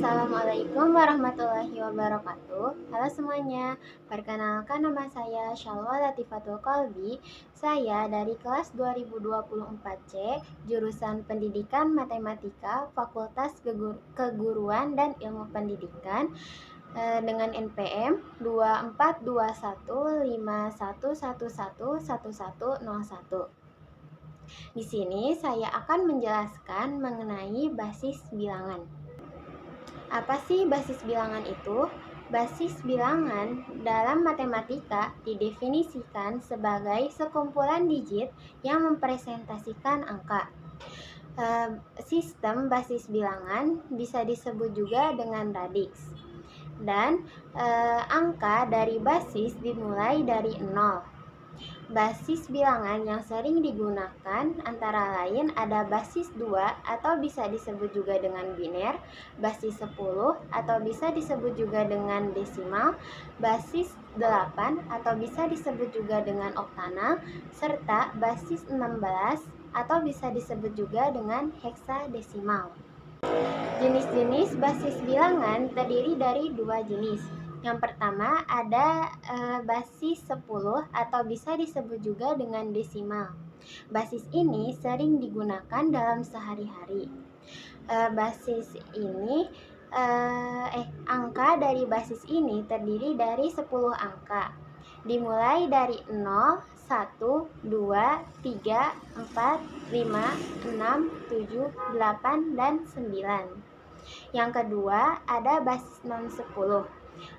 Assalamualaikum warahmatullahi wabarakatuh. Halo semuanya, perkenalkan nama saya Syalwa Latifatul Kolbi. Saya dari kelas 2024C, jurusan Pendidikan Matematika, Fakultas Keguruan dan Ilmu Pendidikan, dengan NPM 242151111101. Di sini saya akan menjelaskan mengenai basis bilangan. Apa sih basis bilangan itu? Basis bilangan dalam matematika didefinisikan sebagai sekumpulan digit yang mempresentasikan angka. Sistem basis bilangan bisa disebut juga dengan radix. Dan angka dari basis dimulai dari 0. Basis bilangan yang sering digunakan antara lain ada basis 2 atau bisa disebut juga dengan biner, basis 10 atau bisa disebut juga dengan desimal, basis 8 atau bisa disebut juga dengan oktanal, serta basis 16 atau bisa disebut juga dengan heksadesimal. Jenis-jenis basis bilangan terdiri dari dua jenis. Yang pertama ada basis 10 atau bisa disebut juga dengan desimal. Basis ini sering digunakan dalam sehari-hari. Angka dari basis ini terdiri dari 10 angka. Dimulai dari 0, 1, 2, 3, 4, 5, 6, 7, 8, dan 9. Yang kedua ada basis non 10.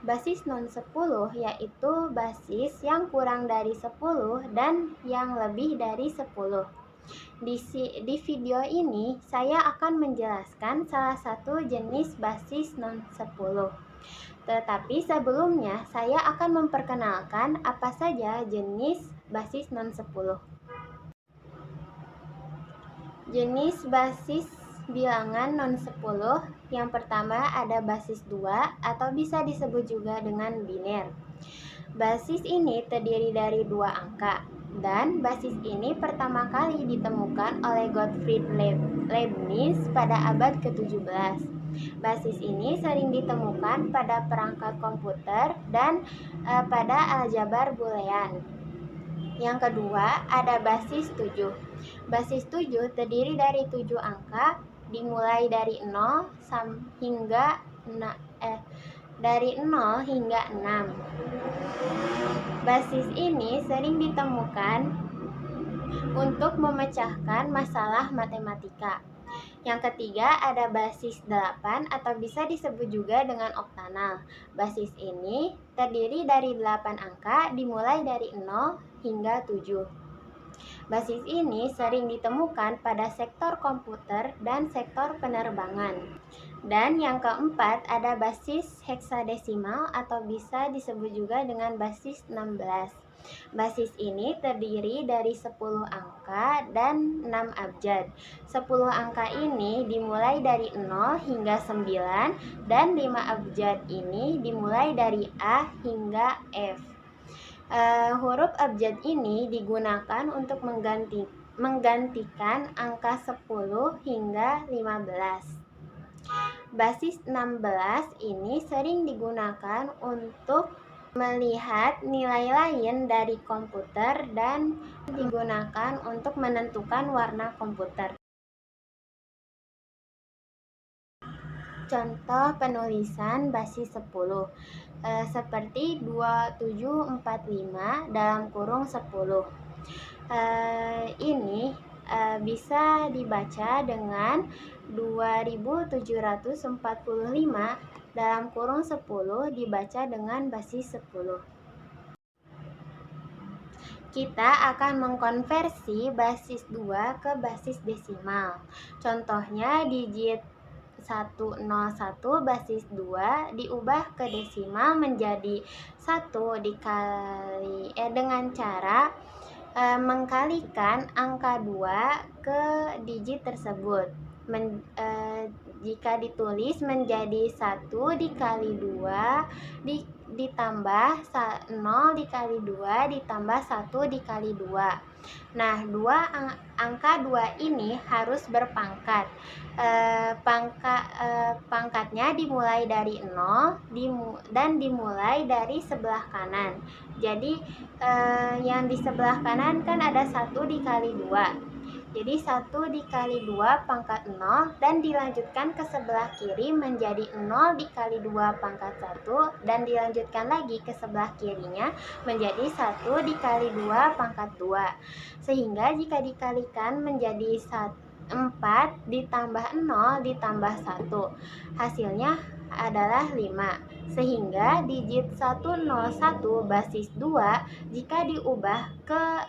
Basis non 10 yaitu basis yang kurang dari 10 dan yang lebih dari 10. Di video ini saya akan menjelaskan salah satu jenis basis non 10. Tetapi sebelumnya saya akan memperkenalkan apa saja jenis basis non 10. Jenis basis bilangan non 10, yang pertama ada basis 2 atau bisa disebut juga dengan biner. Basis ini terdiri dari dua angka, dan basis ini pertama kali ditemukan oleh Gottfried Leibniz pada abad ke-17. Basis ini sering ditemukan pada perangkat komputer dan pada aljabar boolean. Yang kedua ada basis 7. Basis 7 terdiri dari 7 angka dimulai dari 0 hingga 6. Basis ini sering ditemukan untuk memecahkan masalah matematika. Yang ketiga ada basis 8 atau bisa disebut juga dengan oktanal. Basis ini terdiri dari 8 angka dimulai dari 0 hingga 7. Basis ini sering ditemukan pada sektor komputer dan sektor penerbangan. Dan yang keempat ada basis heksadesimal atau bisa disebut juga dengan basis 16. Basis ini terdiri dari 10 angka dan 6 abjad. 10 angka ini dimulai dari 0 hingga 9 dan 5 abjad ini dimulai dari A hingga F. Huruf abjad ini digunakan untuk menggantikan angka 10 hingga 15. Basis 16 ini sering digunakan untuk melihat nilai lain dari komputer dan digunakan untuk menentukan warna komputer. Contoh penulisan basis 10 seperti 2745 dalam kurung 10. Ini bisa dibaca dengan 2745 dalam kurung 10 dibaca dengan basis 10. Kita akan mengkonversi basis 2 ke basis desimal. Contohnya digit 101 basis 2 diubah ke desimal menjadi 1 dengan cara mengkalikan angka 2 ke digit tersebut. Jika ditulis menjadi 1 dikali 2 ditambah 0 dikali 2 ditambah 1 dikali 2. Nah, angka 2 ini harus berpangkat. Pangkatnya dimulai dari 0 dan dimulai dari sebelah kanan. Jadi yang di sebelah kanan kan ada 1 dikali 2. Jadi 1 dikali 2 pangkat 0 dan dilanjutkan ke sebelah kiri menjadi 0 dikali 2 pangkat 1 dan dilanjutkan lagi ke sebelah kirinya menjadi 1 dikali 2 pangkat 2. Sehingga jika dikalikan menjadi 4 ditambah 0 ditambah 1. Hasilnya adalah 5. Sehingga digit 101 basis 2 jika diubah ke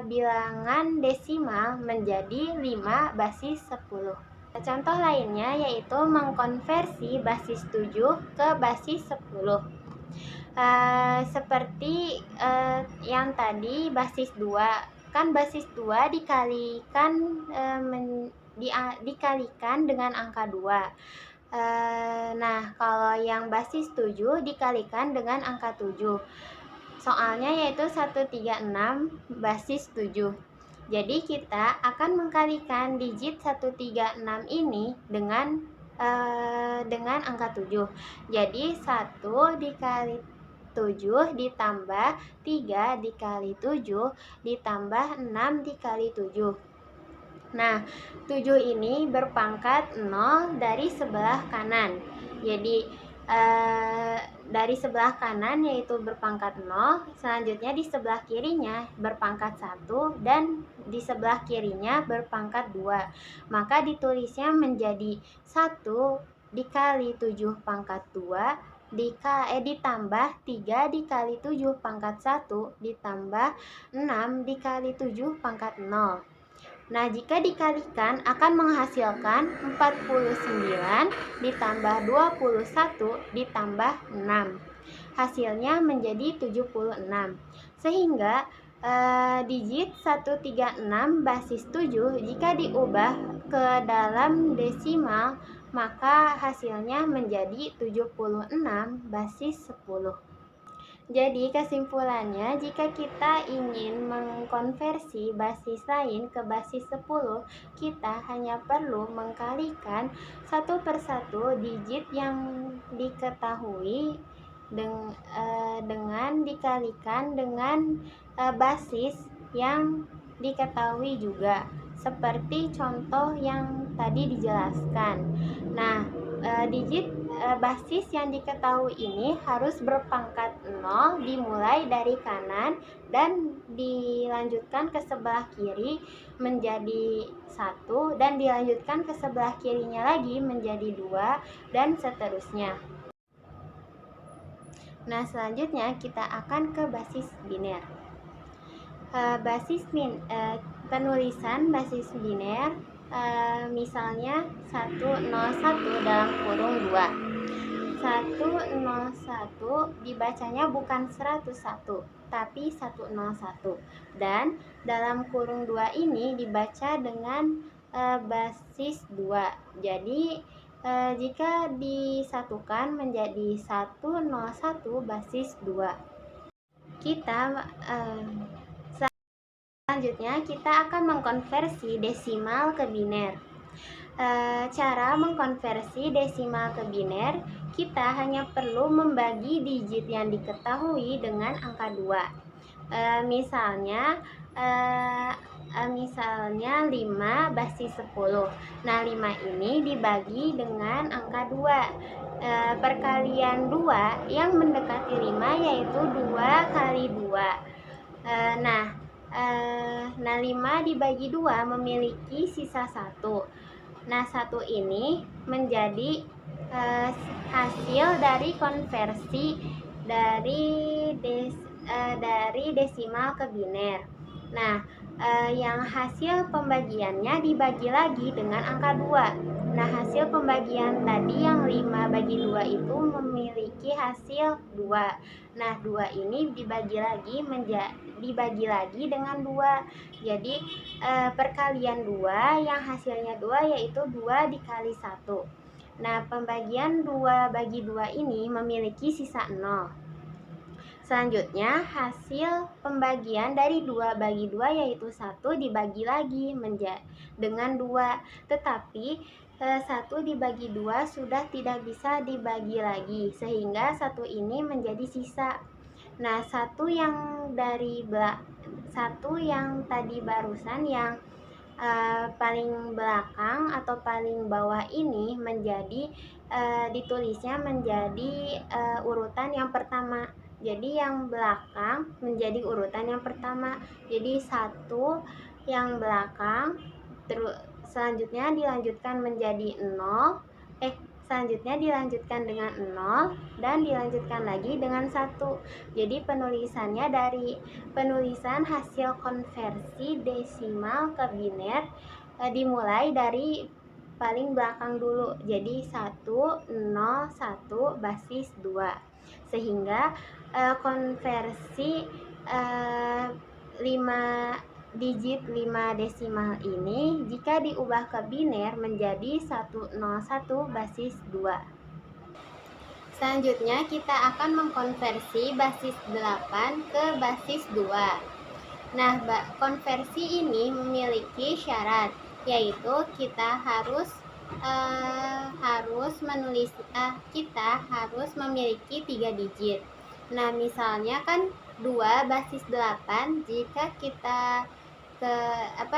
bilangan desimal menjadi 5 basis 10. Contoh lainnya yaitu mengkonversi basis 7 ke basis 10. Seperti yang tadi basis 2, kan basis 2 dikalikan dengan angka 2. Nah, kalau yang basis 7 dikalikan dengan angka 7. Soalnya yaitu 136 basis 7. Jadi kita akan mengkalikan digit 136 ini dengan angka 7. Jadi 1 dikali 7 ditambah 3 dikali 7 ditambah 6 dikali 7. Nah, 7 ini berpangkat 0 dari sebelah kanan. Jadi dari sebelah kanan yaitu berpangkat 0, selanjutnya di sebelah kirinya berpangkat 1 dan di sebelah kirinya berpangkat 2. Maka ditulisnya menjadi 1 dikali 7 pangkat 2 ditambah 3 dikali 7 pangkat 1 ditambah 6 dikali 7 pangkat 0. Nah, jika dikalikan akan menghasilkan 49 ditambah 21 ditambah 6. Hasilnya menjadi 76. Sehingga digit 136 basis 7 jika diubah ke dalam desimal maka hasilnya menjadi 76 basis 10. Jadi kesimpulannya, jika kita ingin mengkonversi basis lain ke basis 10, kita hanya perlu mengkalikan satu persatu digit yang diketahui dengan dikalikan dengan basis yang diketahui juga. Seperti contoh yang tadi dijelaskan. Nah, digit basis yang diketahui ini harus berpangkat 0 dimulai dari kanan dan dilanjutkan ke sebelah kiri menjadi 1 dan dilanjutkan ke sebelah kirinya lagi menjadi 2 dan seterusnya. Nah, selanjutnya kita akan ke basis biner. Penulisan basis biner misalnya 101 dalam kurung 2. 101 dibacanya bukan 101 tapi 101 dan dalam kurung 2 ini dibaca dengan basis 2. Jadi jika disatukan menjadi 101 basis 2. Selanjutnya kita akan mengkonversi desimal ke biner. Cara mengkonversi desimal ke biner, kita hanya perlu membagi digit yang diketahui dengan angka 2. Misalnya 5 basis 10. Nah, 5 ini dibagi dengan angka 2. Perkalian 2 yang mendekati 5 yaitu 2 kali 2. Nah, 5 dibagi 2 memiliki sisa 1. Nah, 1 ini menjadi hasil dari konversi dari desimal ke biner. Nah, yang hasil pembagiannya dibagi lagi dengan angka 2. Nah, hasil pembagian tadi yang 5 bagi 2 itu memiliki hasil 2. Nah, 2 ini dibagi lagi dengan 2. Jadi, perkalian 2 yang hasilnya 2 yaitu 2 dikali 1. Nah, pembagian 2 bagi 2 ini memiliki sisa 0. Selanjutnya, hasil pembagian dari 2 bagi 2 yaitu 1 dibagi lagi dengan 2. Tetapi 1 dibagi 2 sudah tidak bisa dibagi lagi, sehingga 1 ini menjadi sisa. Nah, 1 yang tadi barusan yang paling belakang atau paling bawah ini ditulisnya menjadi urutan yang pertama. Jadi yang belakang menjadi urutan yang pertama. Jadi 1 yang belakang selanjutnya dilanjutkan menjadi 0, selanjutnya dilanjutkan dengan 0 dan dilanjutkan lagi dengan 1. Jadi penulisannya dari penulisan hasil konversi desimal ke biner dimulai dari paling belakang dulu. Jadi 101 basis 2. Sehingga konversi 5 desimal ini jika diubah ke biner menjadi 101 basis 2. Selanjutnya kita akan mengkonversi basis 8 ke basis 2. Nah, konversi ini memiliki syarat, yaitu kita harus memiliki 3 digit. Nah, misalnya kan 2 basis 8 jika kita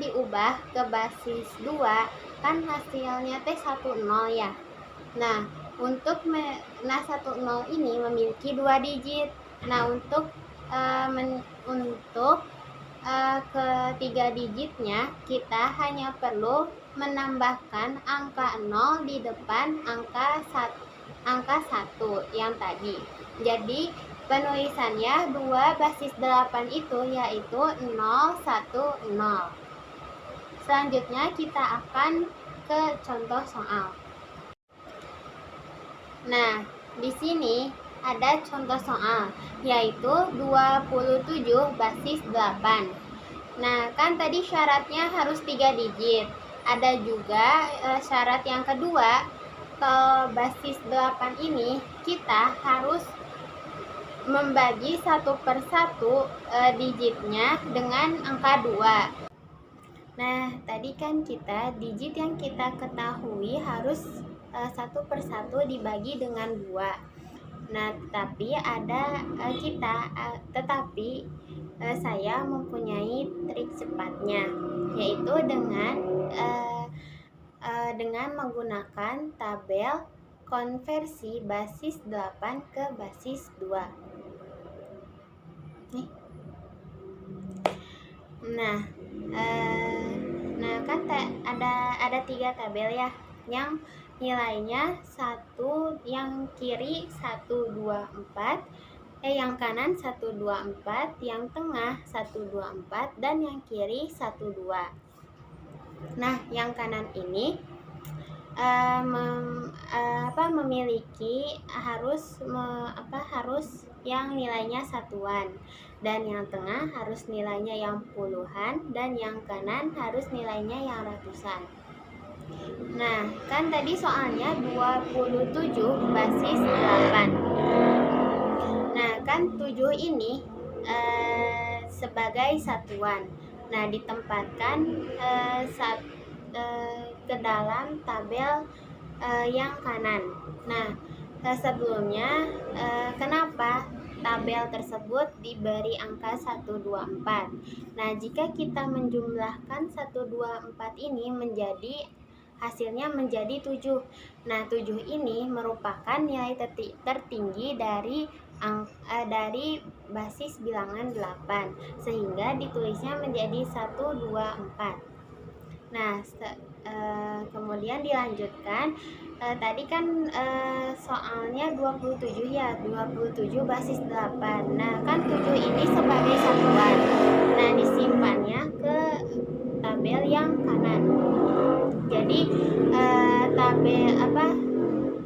diubah ke basis 2 kan hasilnya 10 ya. Nah, 10 ini memiliki 2 digit. Nah, untuk ketiga digitnya kita hanya perlu menambahkan angka 0 di depan angka 1 yang tadi. Jadi penulisannya 2 basis 8 itu yaitu 010. Selanjutnya kita akan ke contoh soal. Nah, di sini ada contoh soal, yaitu 27 basis 8. Nah, kan tadi syaratnya harus 3 digit. Ada juga syarat yang kedua, ke basis 8 ini kita harus membagi 1/1 digitnya dengan angka 2. Nah, tadi kan digit yang kita ketahui harus 1/1 dibagi dengan 2. Nah, tetapi saya mempunyai trik cepatnya, yaitu dengan menggunakan tabel konversi basis 8 ke basis 2. Nah, kan ada 3 tabel ya, yang nilainya yang kiri 124, yang kanan 124, yang tengah 124, dan yang kiri 12. Nah, yang kanan ini memiliki harus yang nilainya satuan, dan yang tengah harus nilainya yang puluhan, dan yang kanan harus nilainya yang ratusan. Nah, kan tadi soalnya 27 basis 8. Nah, kan 7 ini sebagai satuan. Nah, ditempatkan ke dalam tabel yang kanan. Nah, sebelumnya kenapa tabel tersebut diberi angka 124? Nah, jika kita menjumlahkan 124 ini hasilnya menjadi 7. Nah, 7 ini merupakan nilai tertinggi dari basis bilangan 8, sehingga ditulisnya menjadi 124. Nah, kemudian dilanjutkan, tadi kan soalnya 27 ya, 27 basis 8. Nah, kan 7 ini sebagai satuan. Nah, disimpannya ke tabel yang kanan. Jadi tabel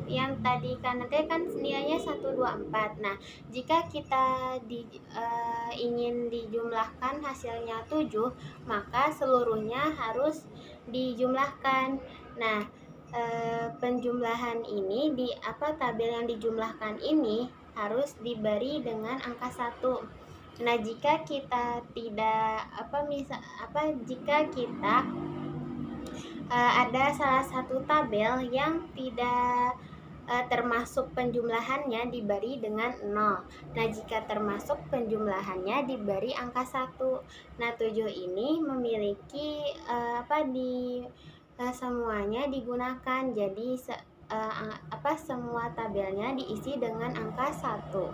yang tadi kan nilainya 124. Nah, jika kita ingin dijumlahkan hasilnya 7, maka seluruhnya harus dijumlahkan. Nah, penjumlahan ini tabel yang dijumlahkan ini harus diberi dengan angka 1. Nah, jika kita tidak jika kita ada salah satu tabel yang tidak termasuk penjumlahannya diberi dengan 0. Nah, jika termasuk penjumlahannya diberi angka 1. Nah, 7 ini memiliki semuanya digunakan. Jadi semua tabelnya diisi dengan angka 1.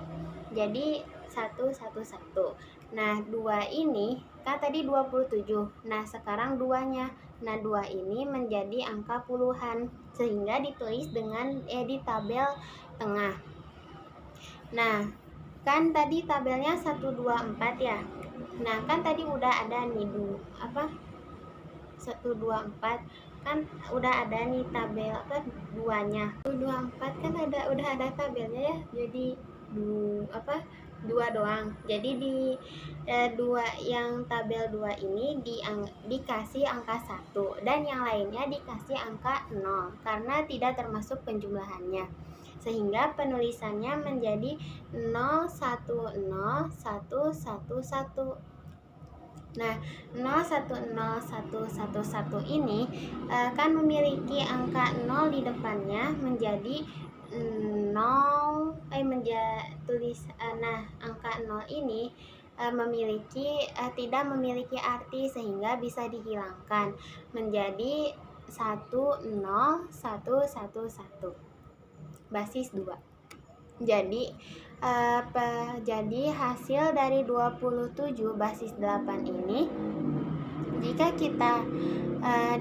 Jadi 111. Nah, 2 ini kan tadi 27. Nah, sekarang 2-nya. Nah, 2 ini menjadi angka puluhan sehingga ditulis dengan di tabel tengah. Nah, kan tadi tabelnya 124 ya. Nah, kan tadi udah ada nih 124 kan udah ada nih tabel 2-nya. 124 kan udah ada tabelnya ya. Jadi 2 doang. Jadi di yang tabel 2 ini dikasih angka 1 dan yang lainnya dikasih angka 0 karena tidak termasuk penjumlahannya. Sehingga penulisannya menjadi 010111. Nah, 010111 ini kan memiliki angka 0 di depannya menjadi 0 angka 0 ini tidak memiliki arti sehingga bisa dihilangkan menjadi 10111 basis 2. Jadi hasil dari 27 basis 8 ini jika kita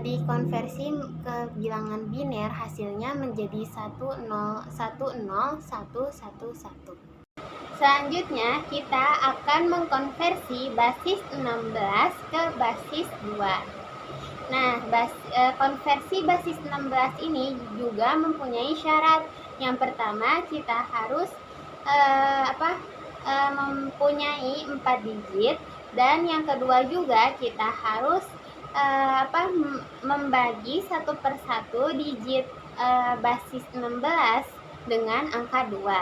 dikonversi ke bilangan biner hasilnya menjadi 1010111. Selanjutnya kita akan mengkonversi basis 16 ke basis 2. Nah, konversi basis 16 ini juga mempunyai syarat. Yang pertama kita harus mempunyai 4 digit dan yang kedua juga kita harus membagi 1/1 digit basis 16 dengan angka 2.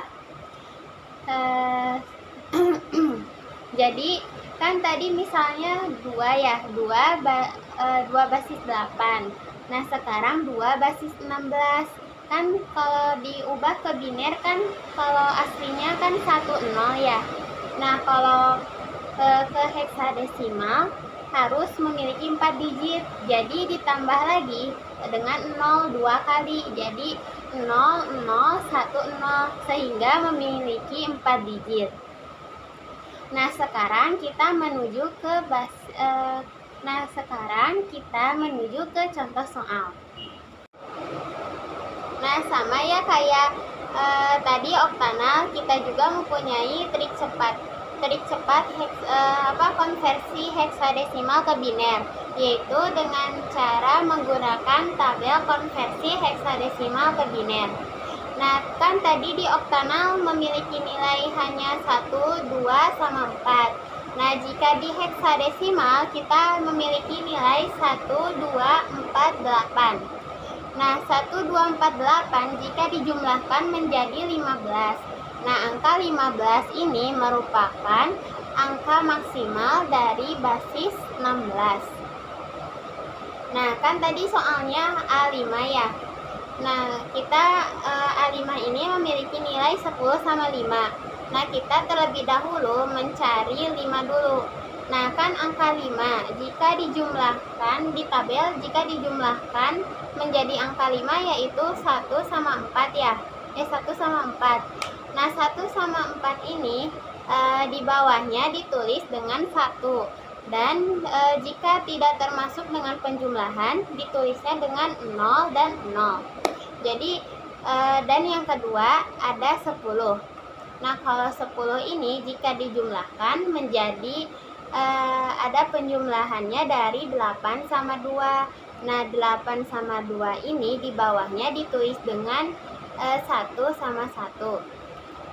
Jadi kan tadi misalnya 2 ya, 2 basis 8. Nah, sekarang 2 basis 16. Kan kalau diubah ke biner kan kalau aslinya kan 10 ya. Nah, kalau ke heksadesimal harus memiliki 4 digit. Jadi ditambah lagi dengan 0 2 kali. Jadi 0010 sehingga memiliki 4 digit. Nah, sekarang kita menuju ke contoh soal. Nah, sama ya kayak tadi oktanal, kita juga mempunyai trik cepat konversi heksadesimal ke biner, yaitu dengan cara menggunakan tabel konversi heksadesimal ke biner. Nah, kan tadi di oktanal memiliki nilai hanya 1, 2, sama 4. Nah, jika di heksadesimal kita memiliki nilai 1, 2, 4, 8. Nah, 1, 2, 4, 8 jika dijumlahkan menjadi 15. Nah, angka 15 ini merupakan angka maksimal dari basis 16. Nah, kan tadi soalnya A5 ya. Nah, kita A5 ini memiliki nilai 10 sama 5. Nah, kita terlebih dahulu mencari 5 dulu. Nah, kan angka 5 jika dijumlahkan di tabel, jika dijumlahkan menjadi angka 5 yaitu 1 sama 4 ya. 1 sama 4. Nah, 1 sama 4 ini di bawahnya ditulis dengan 1. Dan jika tidak termasuk dengan penjumlahan ditulisnya dengan 0 dan 0. Jadi dan yang kedua ada 10. Nah, kalau 10 ini jika dijumlahkan menjadi ada penjumlahannya dari 8 sama 2. Nah, 8 sama 2 ini di bawahnya ditulis dengan 1 sama 1.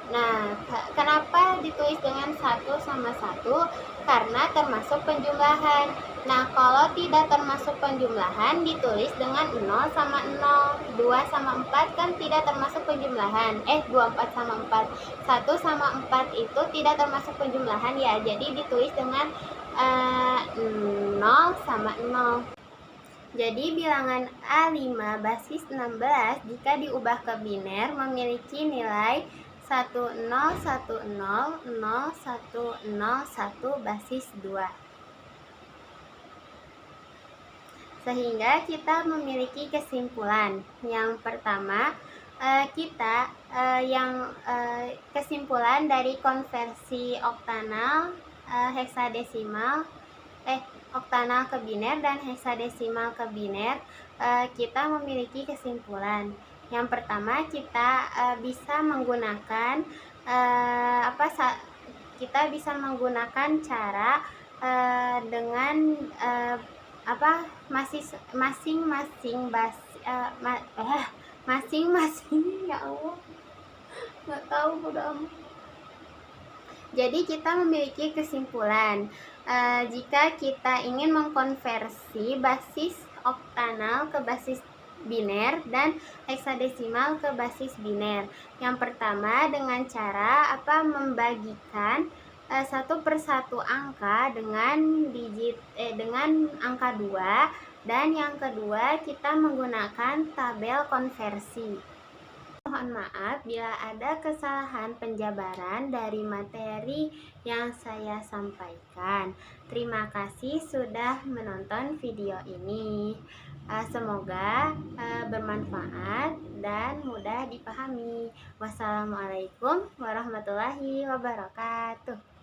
Nah, kenapa ditulis dengan 1 sama 1? Karena termasuk penjumlahan. Nah, kalau tidak termasuk penjumlahan ditulis dengan 0 sama 0, 2 sama 4 kan tidak termasuk penjumlahan. 24 sama 4. 1 sama 4 itu tidak termasuk penjumlahan ya. Jadi ditulis dengan 0 sama 0. Jadi bilangan A5 basis 16 jika diubah ke biner memiliki nilai 10100101 basis 2. Sehingga kita memiliki kesimpulan. Yang pertama, kesimpulan dari konversi oktanal, heksadesimal, oktanal ke biner dan heksadesimal ke biner, kita memiliki kesimpulan. Yang pertama, kita bisa menggunakan cara dengan masing-masing ya Allah, nggak tahu udah amat. Jadi kita memiliki kesimpulan jika kita ingin mengkonversi basis oktanal ke basis biner dan heksadesimal ke basis biner. Yang pertama dengan cara membagikan 1/1 angka dengan angka 2, dan yang kedua kita menggunakan tabel konversi. Mohon maaf bila ada kesalahan penjabaran dari materi yang saya sampaikan. Terima kasih sudah menonton video ini. Semoga bermanfaat dan mudah dipahami. Wassalamualaikum warahmatullahi wabarakatuh.